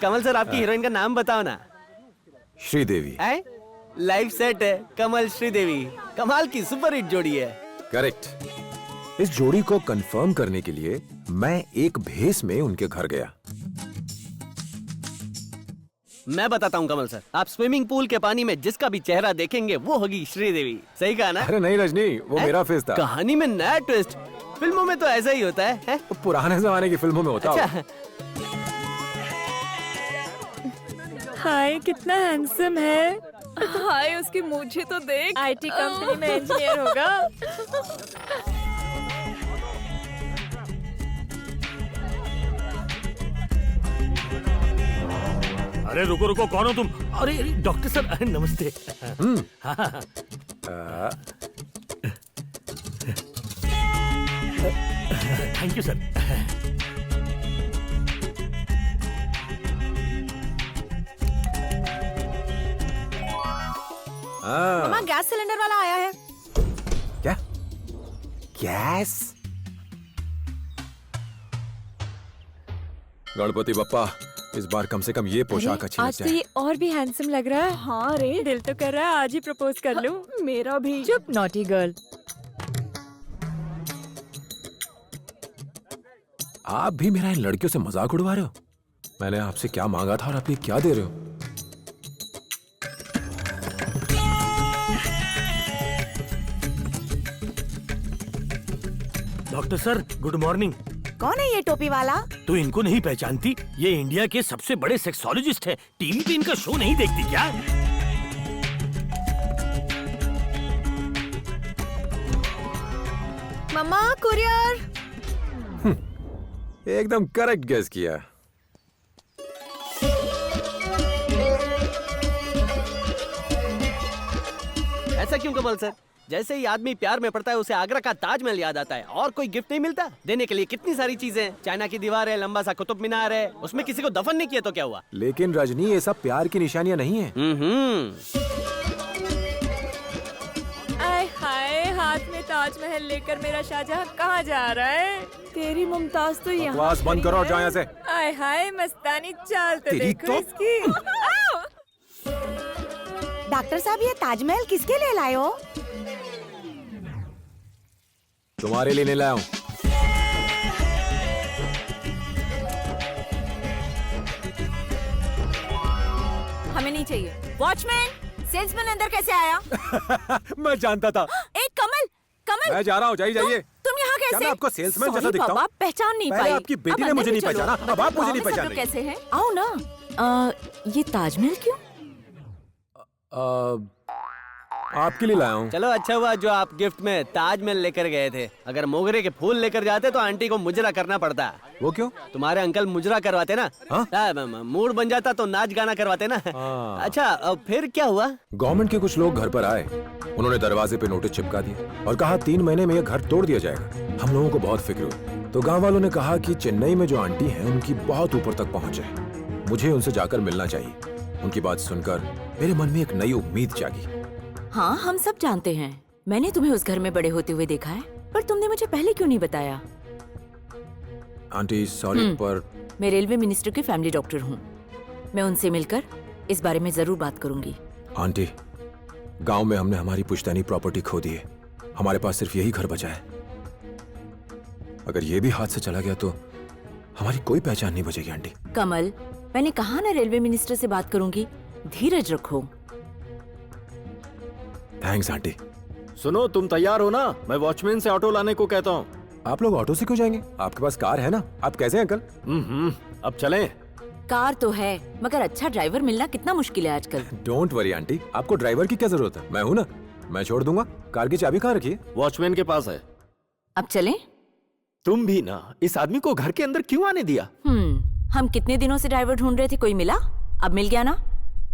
कमल sir, आपकी heroine का नाम बताओ ना। श्रीदेवी। लाइफ सेट है, कमल श्रीदेवी। कमाल की सुपर हिट जोड़ी है। करेक्ट। इस जोड़ी को कंफर्म करने के लिए मैं एक भेस में उनके घर गया। मैं बताता हूँ कमल सर, आप स्विमिंग पूल के पानी में जिसका भी चेहरा देखेंगे वो होगी श्रीदेवी। सही कहा ना? अरे नहीं रजनी, वो मेरा फेस था। कहानी में नया ट्विस्ट। फिल्मों में तो ऐसा ही होता है? पुराने जमाने की फिल्मों में होता अच्छा। हाय, कितना हैंडसम है। हाय, उसकी मूछें तो देख। आईटी कंपनी में इंजीनियर होगा। अरे रुको रुको, कौन हो तुम? अरे डॉक्टर सर, अरे नमस्ते। Thank you sir. Mama, gas cylinder वाला आया है। क्या? गैस? गणपति बप्पा, इस बार कम से कम ये पोशाक अच्छी लग आज तो जाए। ये और भी हैंडसम लग रहा है। हाँ रे, दिल तो कर रहा है आज ही प्रपोज कर लूं। मेरा भी। चुप नॉटी गर्ल। आप भी मेरा इन लड़कियों से मजाक उड़वा रहे हो? मैंने आपसे क्या मांगा था और आप ये क्या दे रहे हो? Doctor sir, good morning. कौन है ये टोपी वाला? तू इनको नहीं पहचानती? ये इंडिया के सबसे बड़े सेक्सोलॉजिस्ट है। टीवी पे इनका शो नहीं देखती क्या? मम्मा, कुरियर। एकदम करेक्ट गेस किया। ऐसा क्यों कमल सर? जैसे ही आदमी प्यार में पड़ता है उसे आगरा का ताजमहल याद आता है और कोई गिफ्ट नहीं मिलता? देने के लिए कितनी सारी चीजें हैं। चाइना की दीवार है, लंबा सा कुतुब मीनार है, उसमें किसी को दफन नहीं किया तो क्या हुआ? लेकिन रजनी, ये सब प्यार की निशानियां नहीं है। आय हाय, हाथ में ताजमहल लेकर मेरा शाहजहां कहाँ जा रहा है? तेरी मुमताज तो यहाँ बकवास बंद करो और जाओ यहाँ से। आय हाय, मस्तानी चाल तो तेरी देखो तो- इसकी। डॉक्टर साहब, ये ताजमहल किसके लिए लाए हो? तुम्हारे लिए नहीं लाया हूँ। हमें नहीं चाहिए। वॉचमैन, सेल्समैन अंदर कैसे आया? मैं जानता था। एक कमल, कमल। मैं जा रहा हूँ, जाइए। तुम यहाँ कैसे? क्या मैं आपको सेल्समैन Sorry जैसा दिखता हूँ? बाबा, पहचान नहीं पहले पाई। आपकी बेटी अब ने अंदर मुझे भी नहीं चलो। पहचाना, अब आप मुझे नहीं गाँव में सब पहचान लोग रही। कैसे हैं? आओ ना। ये ताजमहल क्यों? आपके लिए लाया हूँ। चलो अच्छा हुआ जो आप गिफ्ट में ताजमहल लेकर गए थे। अगर मोगरे के फूल लेकर जाते तो आंटी को मुजरा करना पड़ता। वो क्यों? तुम्हारे अंकल मुजरा करवाते ना। हाँ? मूड बन जाता तो नाच गाना करवाते ना। हाँ। अच्छा, अब फिर क्या हुआ? गवर्नमेंट के कुछ लोग घर पर आए। उन्होंने दरवाजे पे नोटिस चिपका दिया और कहा 3 महीने में ये घर तोड़ दिया जाएगा। हम लोगों को बहुत फिक्र हुई, तो गांव वालों ने कहा कि चेन्नई में जो आंटी हैं उनकी बहुत ऊपर तक पहुंच है, मुझे उनसे जाकर मिलना चाहिए। उनकी बात सुनकर मेरे मन में एक नई उम्मीद जागी। हाँ, हम सब जानते हैं। मैंने तुम्हें उस घर में बड़े होते हुए देखा है, पर तुमने मुझे पहले क्यों नहीं बताया? आंटी सॉरी, पर मैं रेलवे मिनिस्टर के फैमिली डॉक्टर हूँ। मैं उनसे मिलकर इस बारे में जरूर बात करूंगी। आंटी, गांव में हमने हमारी पुश्तैनी प्रॉपर्टी खो दी है। हमारे पास सिर्फ यही घर बचा है। अगर ये भी हाथ से चला गया तो हमारी कोई पहचान नहीं बचेगी। आंटी कमल, मैंने कहा ना रेलवे मिनिस्टर से बात करूंगी। धीरज रखो। Thanks aunty. सुनो, तुम तैयार हो ना? मैं वॉचमैन से ऑटो लाने को कहता हूँ। आप लोग ऑटो से क्यों जाएंगे? आपके पास कार है ना। आप कैसे हैं अंकल? अब चलें? कार तो है, मगर अच्छा ड्राइवर मिलना कितना मुश्किल है आजकल। डोंट वरी आंटी, आपको ड्राइवर की क्या जरूरत है? मैं हूँ ना, मैं छोड़ दूंगा। कार की चाबी कहाँ रखी है? वॉचमैन के पास है। अब चलें? तुम भी ना, इस आदमी को घर के अंदर क्यों आने दिया? हम कितने दिनों से ड्राइवर ढूंढ रहे थे, कोई मिला? अब मिल गया ना।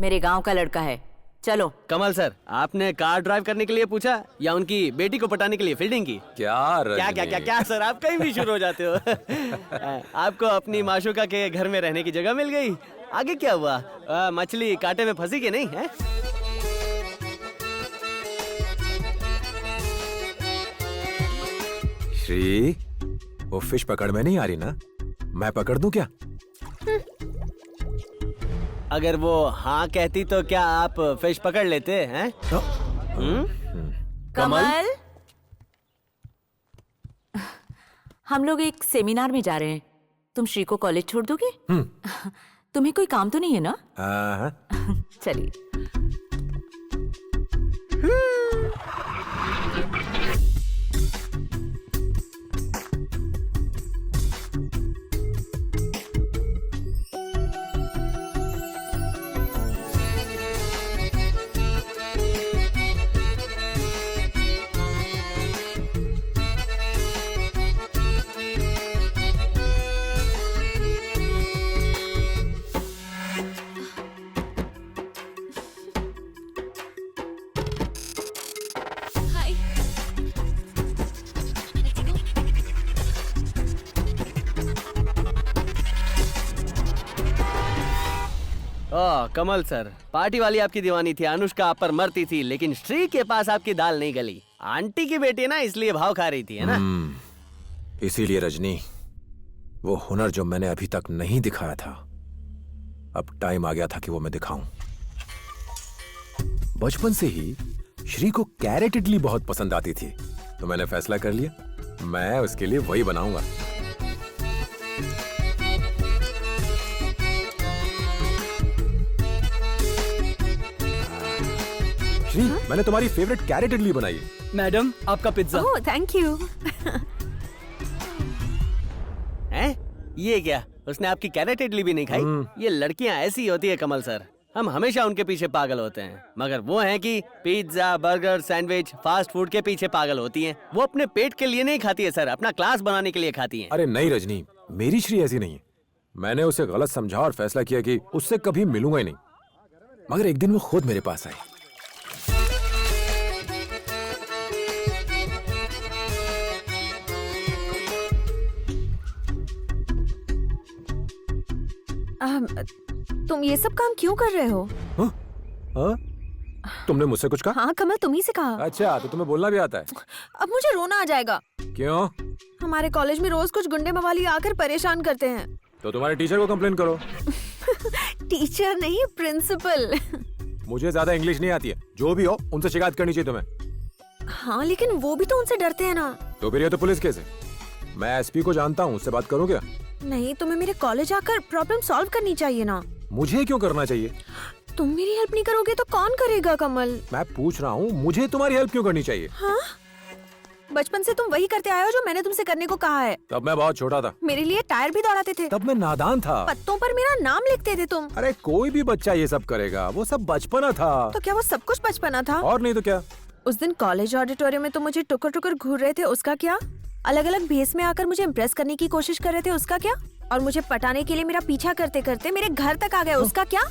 मेरे गांव का लड़का है। चलो। कमल सर, आपने कार ड्राइव करने के लिए पूछा या उनकी बेटी को पटाने के लिए फील्डिंग की? क्या क्या सर, आप कहीं भी शुरू हो जाते हो। आपको अपनी माशूका के घर में रहने की जगह मिल गई। आगे क्या हुआ? मछली कांटे में फंसी कि नहीं है? श्री, वो फिश पकड़ में नहीं आ रही ना? मैं पकड़ दूं क्या? अगर वो हाँ कहती तो क्या आप फिश पकड़ लेते हैं? कमल, हम लोग एक सेमिनार में जा रहे हैं। तुम श्री को कॉलेज छोड़ दोगे? तुम्हें कोई काम तो नहीं है ना? हाँ। चलिए। हाय। ओह कमल सर, पार्टी वाली आपकी दीवानी थी, अनुष्का आप पर मरती थी, लेकिन श्री के पास आपकी दाल नहीं गली। आंटी की बेटी ना, इसलिए भाव खा रही थी, है ना? इसीलिए रजनी, वो हुनर जो मैंने अभी तक नहीं दिखाया था, अब टाइम आ गया था कि वो मैं दिखाऊं। बचपन से ही श्री को कैरेट इडली बहुत पसंद आती थी, तो मैंने फैसला कर लिया मैं उसके लिए वही बनाऊंगा। श्री, मैंने तुम्हारी फेवरेट कैरेट इडली बनाई है। मैडम आपका पिज्जा। Oh thank you. हैं? ये क्या? उसने आपकी कैरेट इडली भी नहीं खाई? ये लड़कियां ऐसी होती है कमल सर, हम हमेशा उनके पीछे पागल होते हैं, मगर वो हैं कि pizza, burger, sandwich, fast food के पीछे पागल होती हैं। वो अपने पेट के लिए नहीं खाती है सर, अपना क्लास बनाने के लिए खाती हैं। अरे नहीं रजनी, मेरी श्री ऐसी नहीं है। मैंने उसे गलत समझा और फैसला किया कि उससे कभी मिलूंगा ही नहीं, मगर एक दिन वो खुद मेरे पास आई। तुम ये सब काम क्यों कर रहे हो? हाँ? तुमने मुझसे कुछ कहा? हाँ कमल, तुम ही से कहा। अच्छा, तो तुम्हें बोलना भी आता है? अब मुझे रोना आ जाएगा। क्यों? हमारे कॉलेज में रोज कुछ गुंडे मवाली आकर परेशान करते हैं। तो तुम्हारे टीचर को कंप्लेन करो। टीचर नहीं, प्रिंसिपल। मुझे ज्यादा इंग्लिश नहीं आती है, जो भी हो उनसे शिकायत करनी चाहिए तुम्हें। हाँ लेकिन वो भी तो उनसे डरते हैं ना। तो फिर ये तो पुलिस केस है। मैं एसपी को जानता हूँ, उससे बात करूँ क्या? नहीं, तुम्हें मेरे कॉलेज आकर प्रॉब्लम सॉल्व करनी चाहिए ना। मुझे क्यों करना चाहिए? तुम मेरी हेल्प नहीं करोगे तो कौन करेगा कमल? मैं पूछ रहा हूँ, मुझे तुम्हारी हेल्प क्यों करनी चाहिए? हाँ? बचपन से तुम वही करते आए हो जो मैंने तुमसे करने को कहा है। तब मैं बहुत छोटा था। मेरे लिए टायर भी दौड़ाते थे। तब मैं नादान था। पत्तों पर मेरा नाम लिखते थे तुम। अरे कोई भी बच्चा ये सब करेगा, वो सब बचपना था। तो क्या वो सब कुछ बचपना था? और नहीं तो क्या। उस दिन कॉलेज ऑडिटोरियम में तुम मुझे टुकर टुकर घूर रहे थे, उसका क्या? अलग अलग भेस में आकर मुझे इम्प्रेस करने की कोशिश कर रहे थे, उसका क्या? और मुझे पटाने के लिए मेरा पीछा करते करते मेरे घर तक आ गए, उसका क्या?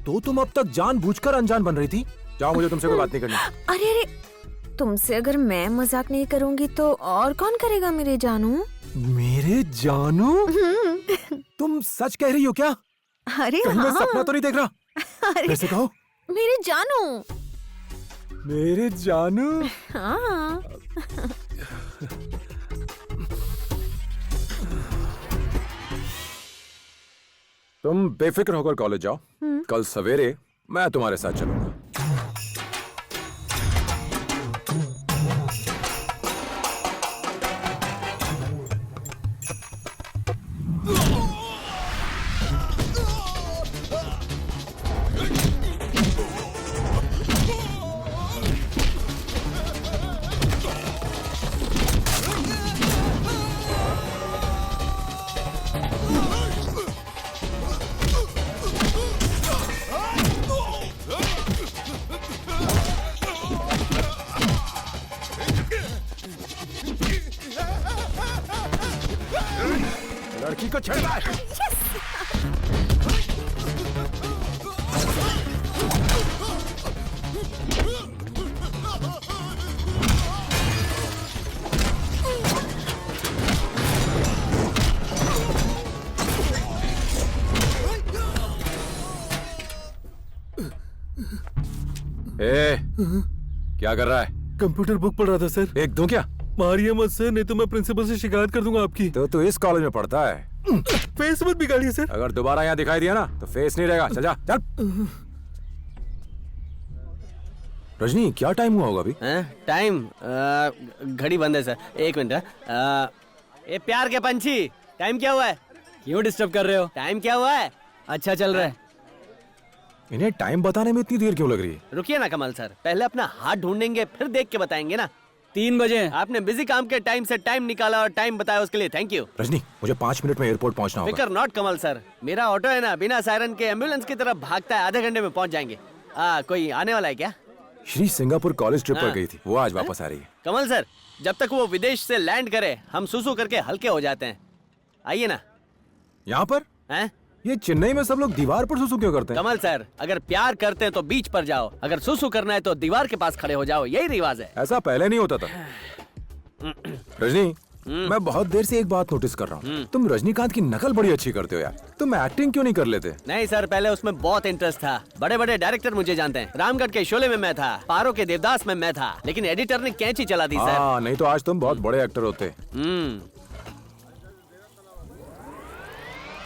तो तुम अब तक जानबूझकर अनजान बन रही थी। जाओ, मुझे तुमसे कोई बात नहीं करनी। अरे अरे, तुमसे अगर मैं मजाक नहीं करूंगी तो और कौन करेगा मेरे जानू? मेरे जानू? तुम सच कह रही हो क्या? अरे कहीं मैं हाँ। सपना तो नहीं देख रहा? अरे कैसे कहो? मेरे जानू। मेरे जानू? हाँ। तुम बेफिक्र होकर कॉलेज जाओ, कल सवेरे मैं तुम्हारे साथ चलूंगा। लड़की को छेड़ा। ए, क्या कर रहा है? कंप्यूटर बुक पढ़ रहा था सर। एक दूं क्या? मारिए मत सर, नहीं तो मैं प्रिंसिपल से शिकायत कर दूंगा आपकी। तो तू इस कॉलेज में पढ़ता है? फेस मत बिगाड़िए सर। अगर दोबारा यहाँ दिखाई दिया ना तो फेस नहीं रहेगा। चल जा चल। रजनी क्या टाइम हुआ होगा अभी? टाइम घड़ी बंद है सर, एक मिनट। ये प्यार के पंछी, टाइम क्या हुआ है? क्यों डिस्टर्ब कर रहे हो? टाइम क्या हुआ है? अच्छा चल रहा है। इन्हें टाइम बताने में इतनी देर क्यों लग रही है? रुकिए ना कमल सर, पहले अपना हाथ ढूंढेंगे फिर देख के बताएंगे ना। 3 बजे। आपने बिजी काम के टाइम से टाइम निकाला और टाइम बताया, उसके लिए थैंक यू। रजनी मुझे 5 मिनट में एयरपोर्ट पहुंचना होगा। फिकर नॉट कमल सर, मेरा ऑटो है ना, बिना सायरन के एम्बुलेंस की तरफ भागता है, आधे घंटे में पहुंच जाएंगे। कोई आने वाला है क्या? श्री सिंगापुर कॉलेज ट्रिप पर हाँ। गई थी, वो आज वापस आ रही है। कमल सर, जब तक वो विदेश से लैंड करे हम सुसु करके हल्के हो जाते हैं। आइए ना। यहाँ पर? हैं? ये चेन्नई में सब लोग दीवार पर सुसु क्यों करते हैं? कमल सर, अगर प्यार करते हैं तो बीच पर जाओ, अगर सुसु करना है तो दीवार के पास खड़े हो जाओ, यही रिवाज है। ऐसा पहले नहीं होता था। रजनी मैं बहुत देर से एक बात नोटिस कर रहा हूँ, तुम रजनीकांत की नकल बड़ी अच्छी करते हो यार। तुम एक्टिंग क्यों नहीं कर लेते? नहीं सर, पहले उसमें बहुत इंटरेस्ट था। बड़े बड़े डायरेक्टर मुझे जानते हैं। रामगढ़ के शोले में मैं था, पारो के देवदास में मैं था, लेकिन एडिटर ने कैंची चला दी सर। हाँ, नहीं तो आज तुम बहुत बड़े एक्टर होते।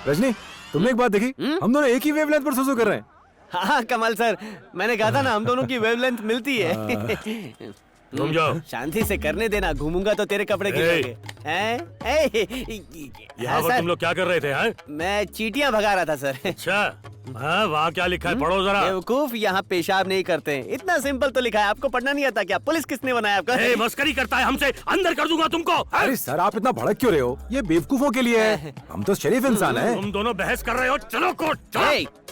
रजनी तुमने एक बात देखी, हम दोनों एक ही वेवलेंथ पर सुसु कर रहे हैं। हाँ कमल सर, मैंने कहा था ना हम दोनों की वेवलेंथ मिलती है। तुम जाओ। शांति से करने देना, घूमूंगा तो तेरे कपड़े गिरेंगे। यहाँ पर तुम लोग क्या कर रहे थे? हैं? मैं चींटियां भगा रहा था सर। अच्छा, हाँ, वहाँ क्या लिखा है? पढ़ो जरा। बेवकूफ, यहाँ पेशाब नहीं करते। इतना सिंपल तो लिखा है, आपको पढ़ना नहीं आता क्या? पुलिस किसने बनाया आपका? मस्करी करता है हमसे, अंदर कर दूंगा तुमको। अरे सर आप इतना भड़क क्यों रहे हो? ये बेवकूफों के लिए है, हम तो शरीफ इंसान हैं। तुम दोनों बहस कर रहे हो, चलो कोर्ट चलो।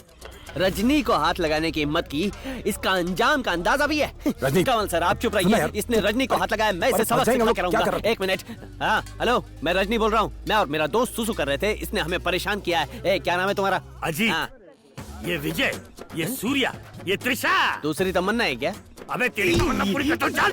रजनी को हाथ लगाने की हिम्मत की, इसका अंजाम का अंदाजा भी है। रजनी कमल सर आप चुप सुनो रहिए, यार। इसने रजनी को हाथ लगाया, मैं इसे अरे सबक जाएंगे हम सिखा लोग, के क्या रहूंगा। कर एक मिनट। हाँ हेलो, मैं रजनी बोल रहा हूँ। मैं और मेरा दोस्त सुसु कर रहे थे, इसने हमें परेशान किया है। क्या नाम है तुम्हारा? अजीत, हाँ। ये विजय, ये सूर्या, ये त्रिशा। दूसरी तमन्ना है क्या? अबे तेरी तमन्ना पूरी कर तो चल।